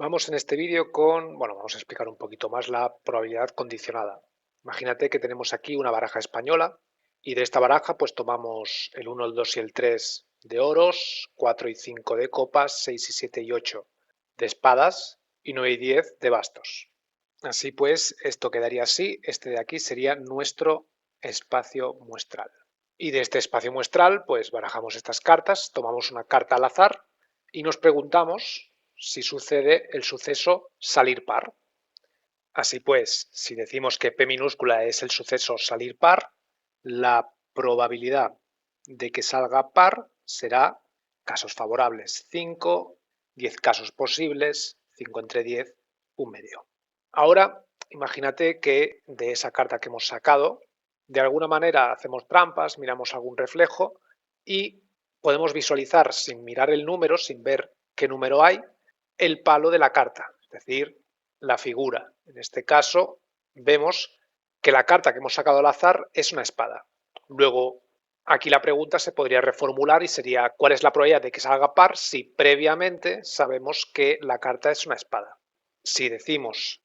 Vamos en este vídeo vamos a explicar un poquito más la probabilidad condicionada. Imagínate que tenemos aquí una baraja española y de esta baraja pues tomamos el 1, el 2 y el 3 de oros, 4 y 5 de copas, 6 y 7 y 8 de espadas y 9 y 10 de bastos. Así pues, esto quedaría así, este de aquí sería nuestro espacio muestral. Y de este espacio muestral, pues barajamos estas cartas, tomamos una carta al azar y nos preguntamos si sucede el suceso salir par. Así pues, si decimos que P minúscula es el suceso salir par, la probabilidad de que salga par será casos favorables 5, 10 casos posibles, 5 entre 10, un medio. Ahora, imagínate que de esa carta que hemos sacado, de alguna manera hacemos trampas, miramos algún reflejo y podemos visualizar sin mirar el número, sin ver qué número hay, el palo de la carta, es decir, la figura. En este caso, vemos que la carta que hemos sacado al azar es una espada. Luego, aquí la pregunta se podría reformular y sería ¿cuál es la probabilidad de que salga par si previamente sabemos que la carta es una espada? Si decimos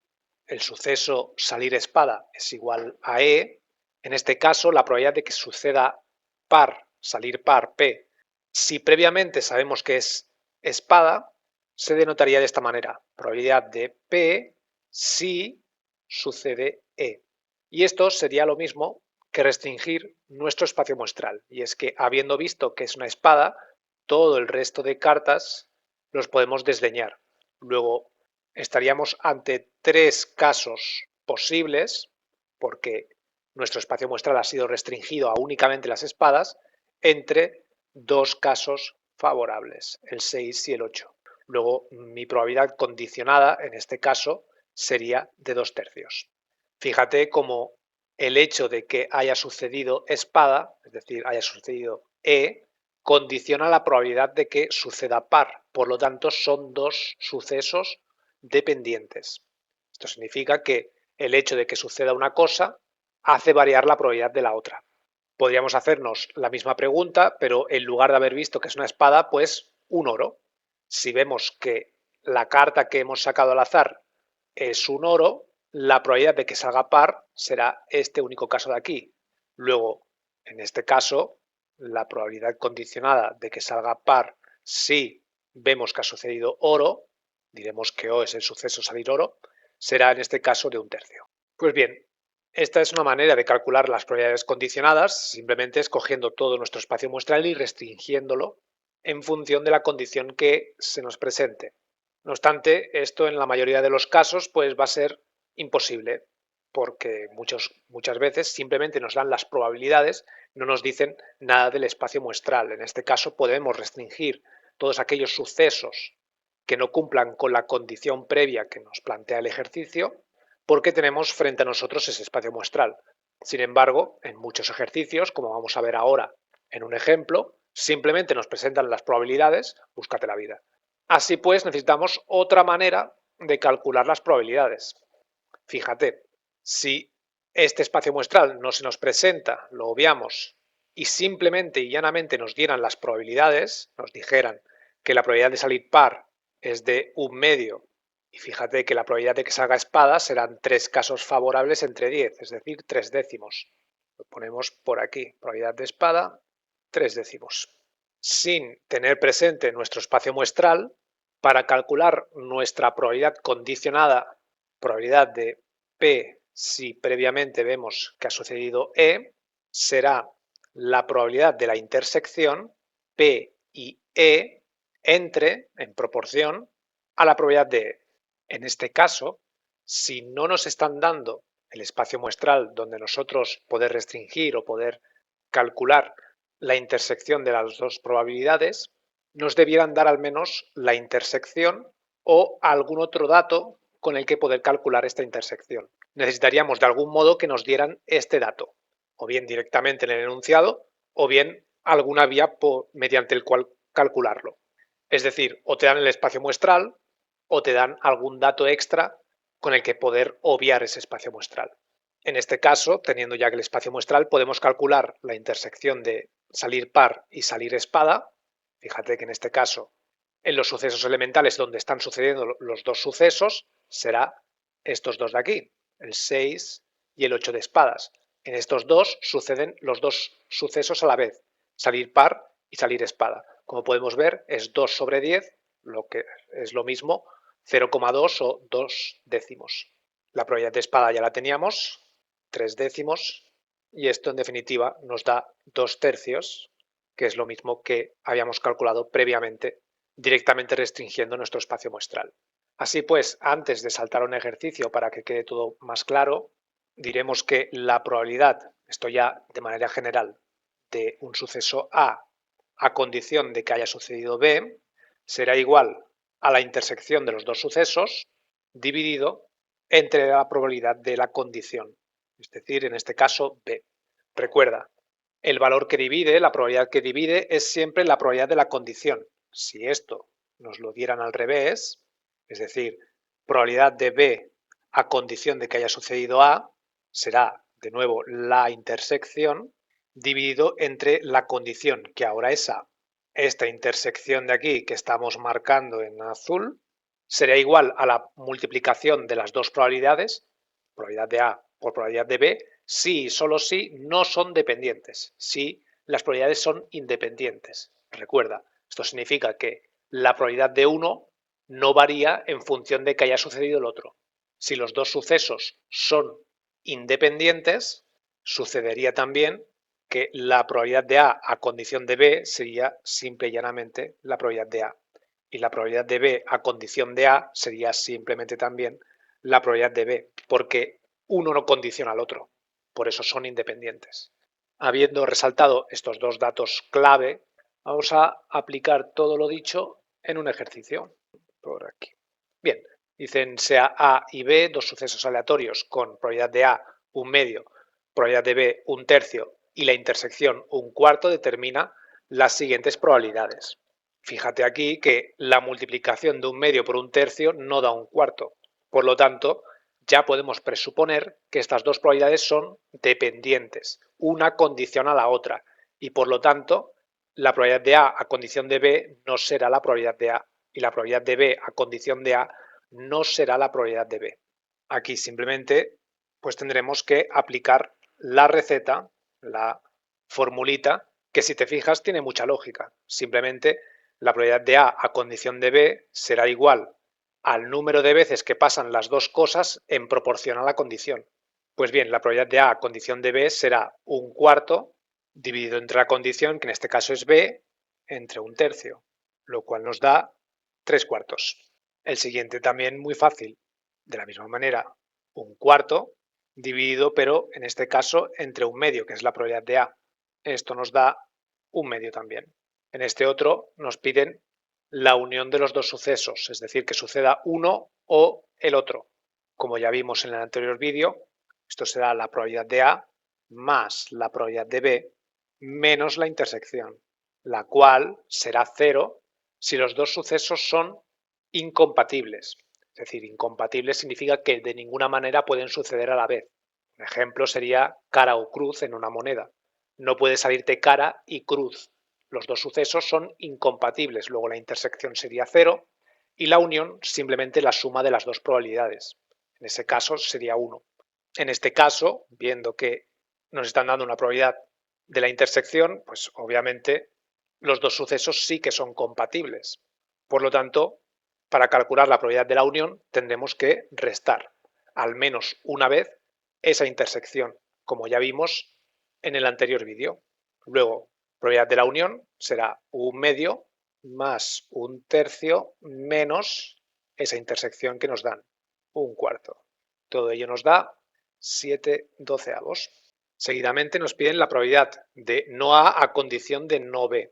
el suceso salir espada es igual a E, en este caso la probabilidad de que suceda par, salir par, P, si previamente sabemos que es espada, se denotaría de esta manera, probabilidad de P si sucede E. Y esto sería lo mismo que restringir nuestro espacio muestral, y es que habiendo visto que es una espada, todo el resto de cartas los podemos desdeñar. Luego estaríamos ante tres casos posibles, porque nuestro espacio muestral ha sido restringido a únicamente las espadas, entre dos casos favorables, el 6 y el 8. Luego, mi probabilidad condicionada, en este caso, sería de 2/3. Fíjate cómo el hecho de que haya sucedido espada, es decir, haya sucedido E, condiciona la probabilidad de que suceda par. Por lo tanto, son dos sucesos dependientes. Esto significa que el hecho de que suceda una cosa hace variar la probabilidad de la otra. Podríamos hacernos la misma pregunta, pero en lugar de haber visto que es una espada, pues un oro. Si vemos que la carta que hemos sacado al azar es un oro, la probabilidad de que salga par será este único caso de aquí. Luego, en este caso, la probabilidad condicionada de que salga par si vemos que ha sucedido oro, diremos que O es el suceso salir oro, será en este caso de 1/3. Pues bien, esta es una manera de calcular las probabilidades condicionadas, simplemente escogiendo todo nuestro espacio muestral y restringiéndolo en función de la condición que se nos presente. No obstante, esto en la mayoría de los casos pues va a ser imposible, porque muchas veces simplemente nos dan las probabilidades, no nos dicen nada del espacio muestral. En este caso podemos restringir todos aquellos sucesos que no cumplan con la condición previa que nos plantea el ejercicio, porque tenemos frente a nosotros ese espacio muestral. Sin embargo, en muchos ejercicios, como vamos a ver ahora en un ejemplo, simplemente nos presentan las probabilidades, búscate la vida. Así pues, necesitamos otra manera de calcular las probabilidades. Fíjate, si este espacio muestral no se nos presenta, lo obviamos, y simplemente y llanamente nos dieran las probabilidades, nos dijeran que la probabilidad de salir par es de 1/2, y fíjate que la probabilidad de que salga espada serán 3 casos favorables entre 10, es decir, 3/10. Lo ponemos por aquí, probabilidad de espada, 3/10. Sin tener presente nuestro espacio muestral, para calcular nuestra probabilidad condicionada, probabilidad de P si previamente vemos que ha sucedido E, será la probabilidad de la intersección P y E entre, en proporción, a la probabilidad de E. En este caso, si no nos están dando el espacio muestral donde nosotros poder restringir o poder calcular la intersección de las dos probabilidades, nos debieran dar al menos la intersección o algún otro dato con el que poder calcular esta intersección. Necesitaríamos de algún modo que nos dieran este dato, o bien directamente en el enunciado, o bien alguna vía mediante el cual calcularlo. Es decir, o te dan el espacio muestral o te dan algún dato extra con el que poder obviar ese espacio muestral. En este caso, teniendo ya el espacio muestral, podemos calcular la intersección de salir par y salir espada. Fíjate que en este caso En los sucesos elementales donde están sucediendo los dos sucesos, será estos dos de aquí, el 6 y el 8 de espadas. En estos dos suceden los dos sucesos a la vez, salir par y salir espada. Como podemos ver, es 2 sobre 10, lo que es lo mismo, 0,2 o 2 décimos. La probabilidad de espada ya la teníamos, 3 décimos, y esto en definitiva nos da 2 tercios, que es lo mismo que habíamos calculado previamente, directamente restringiendo nuestro espacio muestral. Así pues, antes de saltar a un ejercicio para que quede todo más claro, diremos que la probabilidad, esto ya de manera general, de un suceso a condición de que haya sucedido B, será igual a la intersección de los dos sucesos dividido entre la probabilidad de la condición, es decir, en este caso B. Recuerda, el valor que divide, la probabilidad que divide, es siempre la probabilidad de la condición. Si esto nos lo dieran al revés, es decir, probabilidad de B a condición de que haya sucedido A, será de nuevo la intersección dividido entre la condición, que ahora es A. Esta intersección de aquí que estamos marcando en azul será igual a la multiplicación de las dos probabilidades, probabilidad de A por probabilidad de B, si y solo si no son dependientes, si las probabilidades son independientes. Recuerda, esto significa que la probabilidad de uno no varía en función de que haya sucedido el otro. Si los dos sucesos son independientes, sucedería también que la probabilidad de A condición de B sería simple y llanamente la probabilidad de A. Y la probabilidad de B a condición de A sería simplemente también la probabilidad de B, porque uno no condiciona al otro. Por eso son independientes. Habiendo resaltado estos dos datos clave, vamos a aplicar todo lo dicho en un ejercicio. Por aquí. Bien, dicen sea A y B, dos sucesos aleatorios con probabilidad de A un medio, probabilidad de B un tercio y la intersección un cuarto, determina las siguientes probabilidades. Fíjate aquí que la multiplicación de un medio por un tercio no da un cuarto. Por lo tanto, ya podemos presuponer que estas dos probabilidades son dependientes. Una condiciona a la otra y por lo tanto la probabilidad de A condición de B no será la probabilidad de A y la probabilidad de B a condición de A no será la probabilidad de B. Aquí simplemente pues tendremos que aplicar la receta, la formulita, que si te fijas tiene mucha lógica. Simplemente la probabilidad de A condición de B será igual al número de veces que pasan las dos cosas en proporción a la condición. Pues bien, la probabilidad de A condición de B será un cuarto dividido entre la condición, que en este caso es B, entre un tercio, lo cual nos da 3 cuartos. El siguiente también muy fácil. De la misma manera, un cuarto dividido, pero en este caso entre un medio, que es la probabilidad de A. Esto nos da un medio también. En este otro nos piden la unión de los dos sucesos, es decir, que suceda uno o el otro. Como ya vimos en el anterior vídeo, esto será la probabilidad de A más la probabilidad de B menos la intersección, la cual será cero si los dos sucesos son incompatibles. Es decir, incompatibles significa que de ninguna manera pueden suceder a la vez. Un ejemplo sería cara o cruz en una moneda. No puede salirte cara y cruz. Los dos sucesos son incompatibles, luego la intersección sería cero y la unión simplemente la suma de las dos probabilidades. En ese caso sería 1. En este caso, viendo que nos están dando una probabilidad de la intersección, pues obviamente los dos sucesos sí que son compatibles. Por lo tanto, para calcular la probabilidad de la unión tendremos que restar al menos una vez esa intersección, como ya vimos en el anterior vídeo. Luego, probabilidad de la unión será un medio más un tercio menos esa intersección que nos dan, un cuarto. Todo ello nos da 7 doceavos. Seguidamente nos piden la probabilidad de no A condición de no B.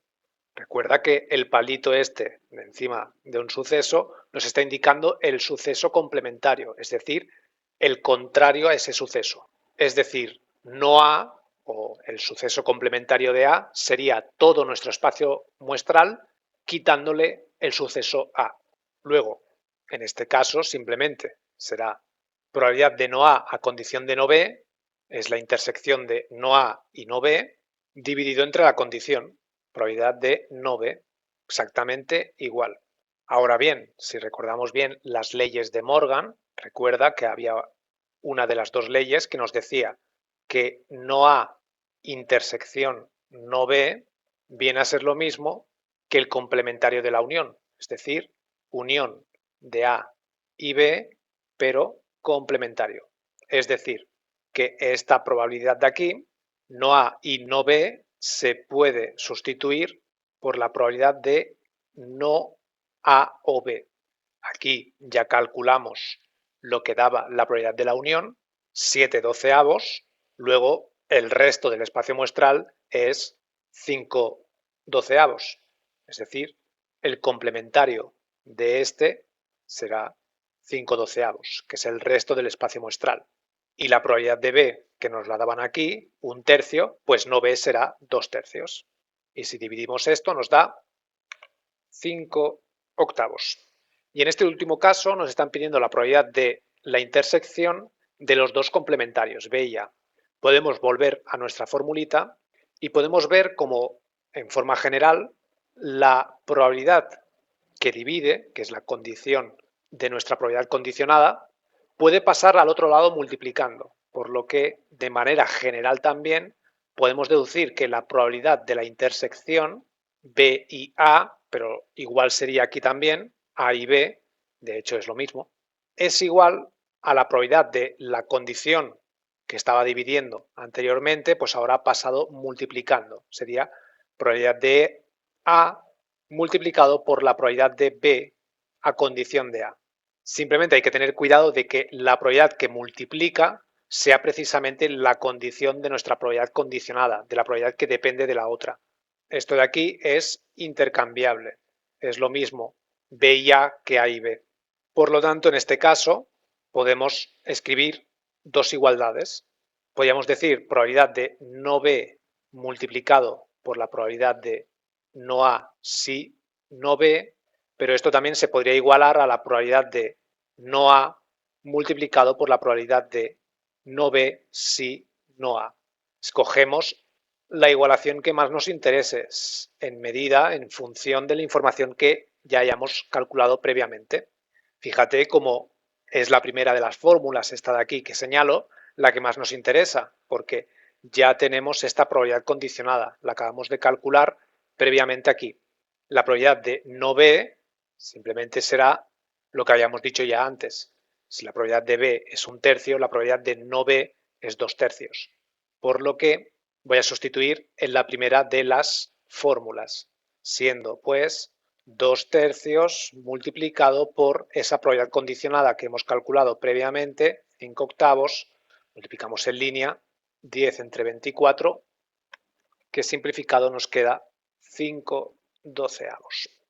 Recuerda que el palito este de encima de un suceso nos está indicando el suceso complementario, es decir, el contrario a ese suceso. Es decir, no A o el suceso complementario de A sería todo nuestro espacio muestral quitándole el suceso A. Luego, en este caso, simplemente será probabilidad de no A condición de no B, es la intersección de no A y no B, dividido entre la condición, probabilidad de no B, exactamente igual. Ahora bien, si recordamos bien las leyes de Morgan, recuerda que había una de las dos leyes que nos decía que no A intersección no B viene a ser lo mismo que el complementario de la unión, es decir, unión de A y B, pero complementario. Es decir, que esta probabilidad de aquí, no A y no B, se puede sustituir por la probabilidad de no A o B. Aquí ya calculamos lo que daba la probabilidad de la unión, 7/12, luego el resto del espacio muestral es 5/12, es decir, el complementario de este será 5/12, que es el resto del espacio muestral. Y la probabilidad de B, que nos la daban aquí, 1/3, pues no B será 2/3. Y si dividimos esto nos da 5/8. Y en este último caso nos están pidiendo la probabilidad de la intersección de los dos complementarios, B y A. Podemos volver a nuestra formulita y podemos ver como, en forma general, la probabilidad que divide, que es la condición de nuestra probabilidad condicionada, puede pasar al otro lado multiplicando, por lo que de manera general también podemos deducir que la probabilidad de la intersección B y A, pero igual sería aquí también, A y B, de hecho es lo mismo, es igual a la probabilidad de la condición que estaba dividiendo anteriormente, pues ahora ha pasado multiplicando. Sería probabilidad de A multiplicado por la probabilidad de B a condición de A. Simplemente hay que tener cuidado de que la probabilidad que multiplica sea precisamente la condición de nuestra probabilidad condicionada, de la probabilidad que depende de la otra. Esto de aquí es intercambiable. Es lo mismo B y A que A y B. Por lo tanto, en este caso, podemos escribir dos igualdades. Podríamos decir probabilidad de no B multiplicado por la probabilidad de no A si no B, pero esto también se podría igualar a la probabilidad de no A multiplicado por la probabilidad de no B si no A. Escogemos la igualación que más nos interese en medida, en función de la información que ya hayamos calculado previamente. Fíjate cómo es la primera de las fórmulas, esta de aquí que señalo, la que más nos interesa, porque ya tenemos esta probabilidad condicionada, la acabamos de calcular previamente aquí. La probabilidad de no B simplemente será lo que habíamos dicho ya antes. Si la probabilidad de B es 1/3, la probabilidad de no B es 2/3. Por lo que voy a sustituir en la primera de las fórmulas, siendo pues 2/3 multiplicado por esa probabilidad condicionada que hemos calculado previamente, 5/8, multiplicamos en línea, 10 entre 24, que simplificado nos queda 5/12.